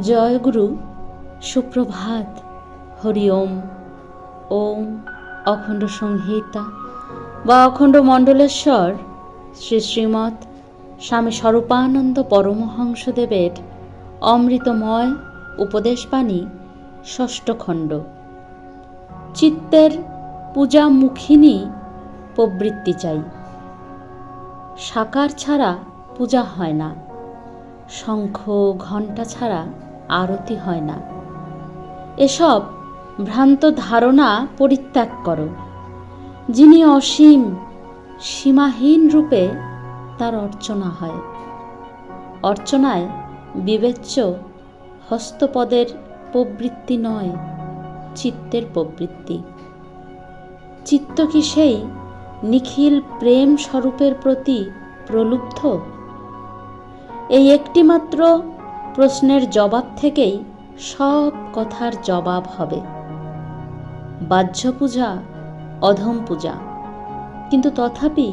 জয় গুরু, সুপ্রভাত, হরি ওম। ওম অখণ্ড সংহিতা বা অখণ্ড মণ্ডলেশ্বর শ্রী শ্রীমৎ স্বামী স্বরূপানন্দ পরমহংসদেবের অমৃতময় উপদেশবাণী ষষ্ঠ খণ্ড। চিত্তের পূজামুখিনী প্রবৃত্তি চাই। সাকার ছাড়া পূজা হয় না, শঙ্খ ঘণ্টা ছাড়া আরতি হয় না। এসব ভ্রান্ত ধারণা পরিত্যাগ করো। যিনি অসীম, সীমাহীন রূপে তার অর্চনা হয়। অর্চনায় বিবেচ্য হস্তপদের প্রবৃত্তি নয়, চিত্তের প্রবৃত্তি। চিত্ত কি সেই নিখিল প্রেম স্বরূপের প্রতি প্রলুব্ধ? এই একটিমাত্র প্রশ্নের জবাব থেকেই সব কথার জবাব হবে। বাহ্য পূজা অধম পূজা, কিন্তু তথাপি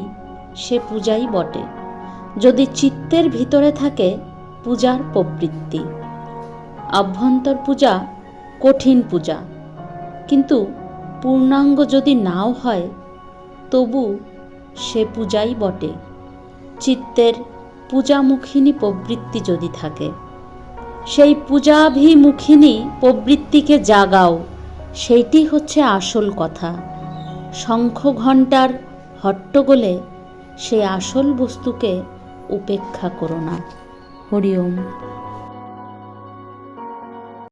সে পূজাই বটে যদি চিত্তের ভিতরে থাকে পূজার প্রবৃত্তি। আভ্যন্তর পূজা কঠিন পূজা, কিন্তু পূর্ণাঙ্গ যদি নাও হয় তবু সে পূজাই বটে চিত্তের পূজামুখিনী প্রবৃত্তি যদি থাকে। সেই পূজাভিমুখিনী প্রবৃত্তিকে জাগাও, সেইটি হচ্ছে আসল কথা। শঙ্খ ঘণ্টার হট্টগোলে সেই আসল বস্তুকে উপেক্ষা করো না। হরি ওম।